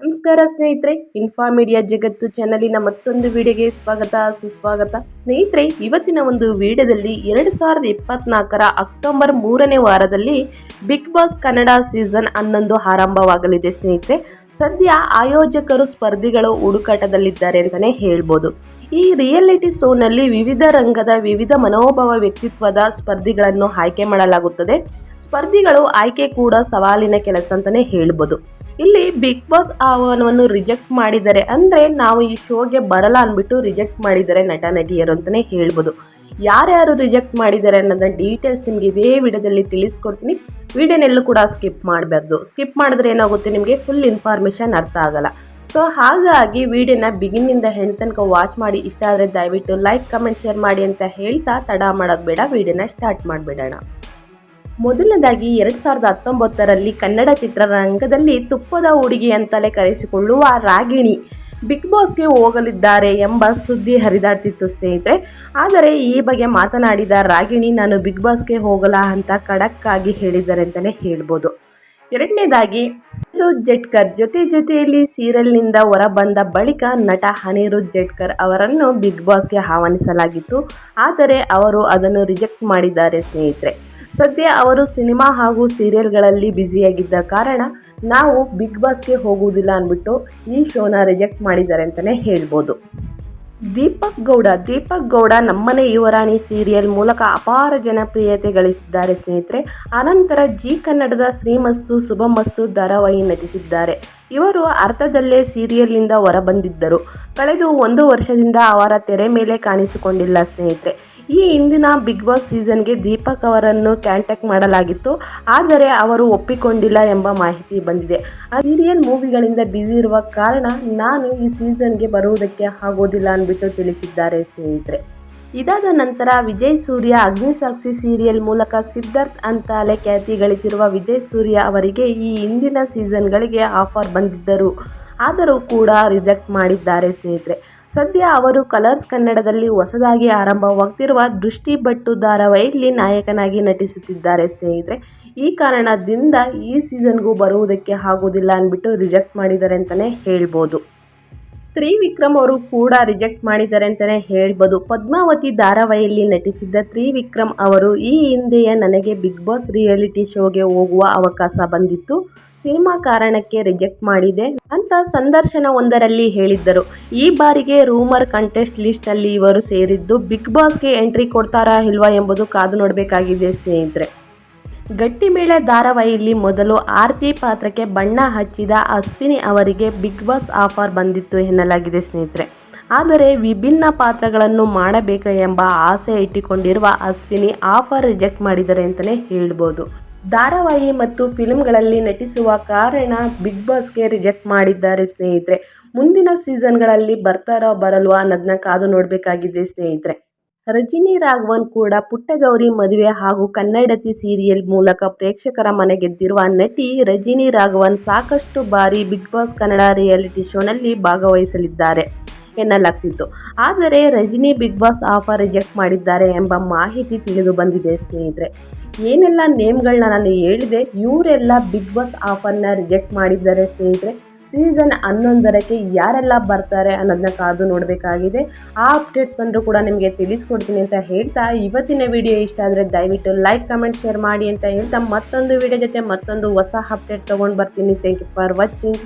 ನಮಸ್ಕಾರ ಸ್ನೇಹಿತರೆ, info media ಜಗತ್ತು ಚಾನಲಿನ ಮತ್ತೊಂದು ವಿಡಿಯೋಗೆ ಸ್ವಾಗತ ಸುಸ್ವಾಗತ. ಸ್ನೇಹಿತರೆ, ಇವತ್ತಿನ ಒಂದು ವಿಡಿಯೋದಲ್ಲಿ 2024ರ ಅಕ್ಟೋಬರ್ 3ನೇ ವಾರದಲ್ಲಿ ಬಿಗ್ ಬಾಸ್ ಕನ್ನಡ ಸೀಸನ್ 11 ಆರಂಭವಾಗಲಿದೆ. ಸ್ನೇಹಿತರೆ, ಸದ್ಯ ಆಯೋಜಕರು ಸ್ಪರ್ಧಿಗಳು ಹುಡುಕಾಟದಲ್ಲಿದ್ದಾರೆ ಅಂತಲೇ ಹೇಳ್ಬೋದು. ಈ ರಿಯಾಲಿಟಿ ಶೋನಲ್ಲಿ ವಿವಿಧ ರಂಗದ ವಿವಿಧ ಮನೋಭಾವ ವ್ಯಕ್ತಿತ್ವದ ಸ್ಪರ್ಧಿಗಳನ್ನು ಆಯ್ಕೆ ಮಾಡಲಾಗುತ್ತದೆ. ಸ್ಪರ್ಧಿಗಳು ಆಯ್ಕೆ ಕೂಡ ಸವಾಲಿನ ಕೆಲಸ ಅಂತಲೇ ಹೇಳ್ಬೋದು. ಇಲ್ಲಿ ಬಿಗ್ ಬಾಸ್ ಆಹ್ವಾನವನ್ನು ರಿಜೆಕ್ಟ್ ಮಾಡಿದ್ದಾರೆ, ಅಂದರೆ ನಾವು ಈ ಶೋಗೆ ಬರಲ್ಲ ಅಂದ್ಬಿಟ್ಟು ರಿಜೆಕ್ಟ್ ಮಾಡಿದ್ದಾರೆ ನಟ ನಟಿಯರು ಅಂತಲೇ ಹೇಳ್ಬೋದು. ಯಾರ್ಯಾರು ರಿಜೆಕ್ಟ್ ಮಾಡಿದ್ದಾರೆ ಅನ್ನೋದನ್ನ ಡೀಟೇಲ್ಸ್ ನಿಮಗೆ ಇದೇ ವಿಡಿಯೋದಲ್ಲಿ ತಿಳಿಸ್ಕೊಡ್ತೀನಿ. ವಿಡಿಯೋನೆಲ್ಲೂ ಕೂಡ ಸ್ಕಿಪ್ ಮಾಡಬಾರ್ದು. ಸ್ಕಿಪ್ ಮಾಡಿದ್ರೆ ಏನಾಗುತ್ತೆ, ನಿಮಗೆ ಫುಲ್ ಇನ್ಫಾರ್ಮೇಷನ್ ಅರ್ಥ ಆಗಲ್ಲ. ಸೊ ಹಾಗಾಗಿ ವಿಡಿಯೋನ ಬಿಗಿನಿಂದ ಎಂಡ್ ತನಕ ವಾಚ್ ಮಾಡಿ. ಇಷ್ಟ ಆದರೆ ದಯವಿಟ್ಟು ಲೈಕ್, ಕಮೆಂಟ್, ಶೇರ್ ಮಾಡಿ ಅಂತ ಹೇಳ್ತಾ ತಡ ಮಾಡೋದು ಬೇಡ, ವಿಡಿಯೋನ ಸ್ಟಾರ್ಟ್ ಮಾಡಿಬಿಡೋಣ. ಮೊದಲನೇದಾಗಿ 2019ರಲ್ಲಿ ಕನ್ನಡ ಚಿತ್ರರಂಗದಲ್ಲಿ ತುಪ್ಪದ ಹುಡುಗಿ ಅಂತಲೇ ಕರೆಸಿಕೊಳ್ಳುವ ರಾಗಿಣಿ ಬಿಗ್ ಬಾಸ್ಗೆ ಹೋಗಲಿದ್ದಾರೆ ಎಂಬ ಸುದ್ದಿ ಹರಿದಾಡ್ತಿತ್ತು ಸ್ನೇಹಿತರೆ. ಆದರೆ ಈ ಬಗ್ಗೆ ಮಾತನಾಡಿದ ರಾಗಿಣಿ, ನಾನು ಬಿಗ್ ಬಾಸ್ಗೆ ಹೋಗಲ್ಲ ಅಂತ ಖಡಕ್ ಆಗಿ ಹೇಳಿದ್ದಾರೆ ಅಂತಲೇ ಹೇಳ್ಬೋದು. ಎರಡನೇದಾಗಿ ಅನಿರುದ್ಧ್ ಜಟ್ಕರ್ ಜೊತೆಯಲ್ಲಿ ಸೀರಿಯಲ್ನಿಂದ ಹೊರಬಂದ ಬಳಿಕ ನಟ ಅನಿರುದ್ಧ್ ಜಟ್ಕರ್ ಅವರನ್ನು ಬಿಗ್ ಬಾಸ್ಗೆ ಆಹ್ವಾನಿಸಲಾಗಿತ್ತು. ಆದರೆ ಅವರು ಅದನ್ನು ರಿಜೆಕ್ಟ್ ಮಾಡಿದ್ದಾರೆ ಸ್ನೇಹಿತರೆ. ಸದ್ಯ ಅವರು ಸಿನಿಮಾ ಹಾಗೂ ಸೀರಿಯಲ್ಗಳಲ್ಲಿ ಬ್ಯುಸಿಯಾಗಿದ್ದ ಕಾರಣ ನಾವು ಬಿಗ್ ಬಾಸ್ಗೆ ಹೋಗುವುದಿಲ್ಲ ಅಂದ್ಬಿಟ್ಟು ಈ ಶೋನ ರಿಜೆಕ್ಟ್ ಮಾಡಿದ್ದಾರೆ ಅಂತಲೇ ಹೇಳ್ಬೋದು. ದೀಪಕ್ ಗೌಡ ನಮ್ಮನೆ ಯುವರಾಣಿ ಸೀರಿಯಲ್ ಮೂಲಕ ಅಪಾರ ಜನಪ್ರಿಯತೆ ಗಳಿಸಿದ್ದಾರೆ ಸ್ನೇಹಿತರೆ. ಅನಂತರ ಜಿ ಕನ್ನಡದ ಶ್ರೀಮಸ್ತು ಶುಭಮಸ್ತು ಧಾರಾವಾಹಿ ನಟಿಸಿದ್ದಾರೆ. ಇವರು ಅರ್ಧದಲ್ಲೇ ಸೀರಿಯಲ್ನಿಂದ ಹೊರಬಂದಿದ್ದರು. ಕಳೆದ 1 ವರ್ಷದಿಂದ ಅವರ ತೆರೆ ಮೇಲೆ ಕಾಣಿಸಿಕೊಂಡಿಲ್ಲ ಸ್ನೇಹಿತರೆ. ಈ ಹಿಂದಿನ ಬಿಗ್ ಬಾಸ್ ಸೀಸನ್ಗೆ ದೀಪಕ್ ಅವರನ್ನು ಕಾಂಟ್ಯಾಕ್ಟ್ ಮಾಡಲಾಗಿತ್ತು, ಆದರೆ ಅವರು ಒಪ್ಪಿಕೊಂಡಿಲ್ಲ ಎಂಬ ಮಾಹಿತಿ ಬಂದಿದೆ. ಸೀರಿಯಲ್ ಮೂವಿಗಳಿಂದ ಬ್ಯುಸಿ ಇರುವ ಕಾರಣ ನಾನು ಈ ಸೀಸನ್ಗೆ ಬರುವುದಕ್ಕೆ ಆಗೋದಿಲ್ಲ ಅಂದ್ಬಿಟ್ಟು ತಿಳಿಸಿದ್ದಾರೆ ಸ್ನೇಹಿತರೆ. ಇದಾದ ನಂತರ ವಿಜಯ್ ಸೂರ್ಯ ಅಗ್ನಿಸಾಕ್ಷಿ ಸೀರಿಯಲ್ ಮೂಲಕ ಸಿದ್ಧಾರ್ಥ್ ಅಂತಾಲೆ ಖ್ಯಾತಿ ಗಳಿಸಿರುವ ವಿಜಯ್ ಸೂರ್ಯ ಅವರಿಗೆ ಈ ಹಿಂದಿನ ಸೀಸನ್ಗಳಿಗೆ ಆಫರ್ ಬಂದಿದ್ದರು, ಆದರೂ ಕೂಡ ರಿಜೆಕ್ಟ್ ಮಾಡಿದ್ದಾರೆ ಸ್ನೇಹಿತರೆ. ಸದ್ಯ ಅವರು ಕಲರ್ಸ್ ಕನ್ನಡದಲ್ಲಿ ಹೊಸದಾಗಿ ಆರಂಭವಾಗ್ತಿರುವ ದೃಷ್ಟಿ ಭಟ್ಟು ಧಾರಾವಾಹಿಯಲ್ಲಿ ನಾಯಕನಾಗಿ ನಟಿಸುತ್ತಿದ್ದಾರೆ ಸ್ನೇಹಿತರೆ. ಈ ಕಾರಣದಿಂದ ಈ ಸೀಸನ್ಗೂ ಬರುವುದಕ್ಕೆ ಆಗೋದಿಲ್ಲ ಅಂದ್ಬಿಟ್ಟು ರಿಜೆಕ್ಟ್ ಮಾಡಿದ್ದಾರೆ ಅಂತಲೇ ಹೇಳ್ಬೋದು. ತ್ರಿವಿಕ್ರಮ್ ಅವರು ಕೂಡ ರಿಜೆಕ್ಟ್ ಮಾಡಿದ್ದಾರೆ ಅಂತಲೇ ಹೇಳ್ಬೋದು. ಪದ್ಮಾವತಿ ಧಾರಾವಾಹಿಯಲ್ಲಿ ನಟಿಸಿದ್ದ ತ್ರಿವಿಕ್ರಮ್ ಅವರು ಈ ಹಿಂದೆಯೇ ನನಗೆ ಬಿಗ್ ಬಾಸ್ ರಿಯಾಲಿಟಿ ಶೋಗೆ ಹೋಗುವ ಅವಕಾಶ ಬಂದಿತ್ತು, ಸಿನಿಮಾ ಕಾರಣಕ್ಕೆ ರಿಜೆಕ್ಟ್ ಮಾಡಿದೆ ಅಂತ ಸಂದರ್ಶನವೊಂದರಲ್ಲಿ ಹೇಳಿದ್ದರು. ಈ ಬಾರಿಗೆ ರೂಮರ್ ಕಂಟೆಸ್ಟ್ ಲಿಸ್ಟ್ನಲ್ಲಿ ಇವರು ಸೇರಿದ್ದು ಬಿಗ್ ಬಾಸ್ಗೆ ಎಂಟ್ರಿ ಕೊಡ್ತಾರಾ ಇಲ್ವಾ ಎಂಬುದು ಕಾದು ನೋಡಬೇಕಾಗಿದೆ ಸ್ನೇಹಿತರೆ. ಗಟ್ಟಿಮೇಳೆ ಧಾರಾವಾಹಿಯಲ್ಲಿ ಮೊದಲು ಆರ್ತಿ ಪಾತ್ರಕ್ಕೆ ಬಣ್ಣ ಹಚ್ಚಿದ ಅಶ್ವಿನಿ ಅವರಿಗೆ ಬಿಗ್ ಬಾಸ್ ಆಫರ್ ಬಂದಿತ್ತು ಎನ್ನಲಾಗಿದೆ ಸ್ನೇಹಿತರೆ. ಆದರೆ ವಿಭಿನ್ನ ಪಾತ್ರಗಳನ್ನು ಮಾಡಬೇಕು ಎಂಬ ಆಸೆ ಇಟ್ಟುಕೊಂಡಿರುವ ಅಶ್ವಿನಿ ಆಫರ್ ರಿಜೆಕ್ಟ್ ಮಾಡಿದ್ದಾರೆ ಅಂತಲೇ ಹೇಳ್ಬೋದು. ಧಾರಾವಾಹಿ ಮತ್ತು ಫಿಲ್ಮ್ಗಳಲ್ಲಿ ನಟಿಸುವ ಕಾರಣ ಬಿಗ್ ಬಾಸ್ಗೆ ರಿಜೆಕ್ಟ್ ಮಾಡಿದ್ದಾರೆ ಸ್ನೇಹಿತರೆ. ಮುಂದಿನ ಸೀಸನ್ಗಳಲ್ಲಿ ಬರ್ತಾರೋ ಬರಲ್ವಾ ಅನ್ನೋದನ್ನ ಕಾದು ನೋಡಬೇಕಾಗಿದೆ ಸ್ನೇಹಿತರೆ. ರಜಿನಿ ರಾಘವನ್ ಕೂಡ ಪುಟ್ಟಗೌರಿ ಮದುವೆ ಹಾಗೂ ಕನ್ನಡತಿ ಸೀರಿಯಲ್ ಮೂಲಕ ಪ್ರೇಕ್ಷಕರ ಮನೆ ಗೆದ್ದಿರುವ ನಟಿ ರಜಿನಿ ರಾಘವನ್ ಸಾಕಷ್ಟು ಬಾರಿ ಬಿಗ್ ಬಾಸ್ ಕನ್ನಡ ರಿಯಾಲಿಟಿ ಶೋನಲ್ಲಿ ಭಾಗವಹಿಸಲಿದ್ದಾರೆ ಎನ್ನಲಾಗ್ತಿತ್ತು. ಆದರೆ Rajini Bigg Boss offer reject ಮಾಡಿದ್ದಾರೆ ಎಂಬ ಮಾಹಿತಿ ತಿಳಿದು ಬಂದಿದೆ ಸ್ನೇಹಿತರೆ. ಏನೆಲ್ಲ ನೇಮ್ಗಳನ್ನ ನಾನು ಹೇಳಿದೆ, ಇವರೆಲ್ಲ ಬಿಗ್ ಬಾಸ್ ಆಫರ್ನ ರಿಜೆಕ್ಟ್ ಮಾಡಿದ್ದಾರೆ ಸ್ನೇಹಿತರೆ. ಸೀಸನ್ 11ಕ್ಕೆ ಯಾರೆಲ್ಲ ಬರ್ತಾರೆ ಅನ್ನೋದನ್ನ ಕಾದು ನೋಡಬೇಕಾಗಿದೆ. ಆ ಅಪ್ಡೇಟ್ಸ್ ಬಂದರೂ ಕೂಡ ನಿಮಗೆ ತಿಳಿಸ್ಕೊಡ್ತೀನಿ ಅಂತ ಹೇಳ್ತಾ, ಇವತ್ತಿನ ವಿಡಿಯೋ ಇಷ್ಟ ಆದರೆ ದಯವಿಟ್ಟು ಲೈಕ್, ಕಮೆಂಟ್, ಶೇರ್ ಮಾಡಿ ಅಂತ ಹೇಳ್ತಾ, ಮತ್ತೊಂದು ವಿಡಿಯೋ ಜೊತೆ ಮತ್ತೊಂದು ಹೊಸ ಅಪ್ಡೇಟ್ ತೊಗೊಂಡು ಬರ್ತೀನಿ. Thank you for watching.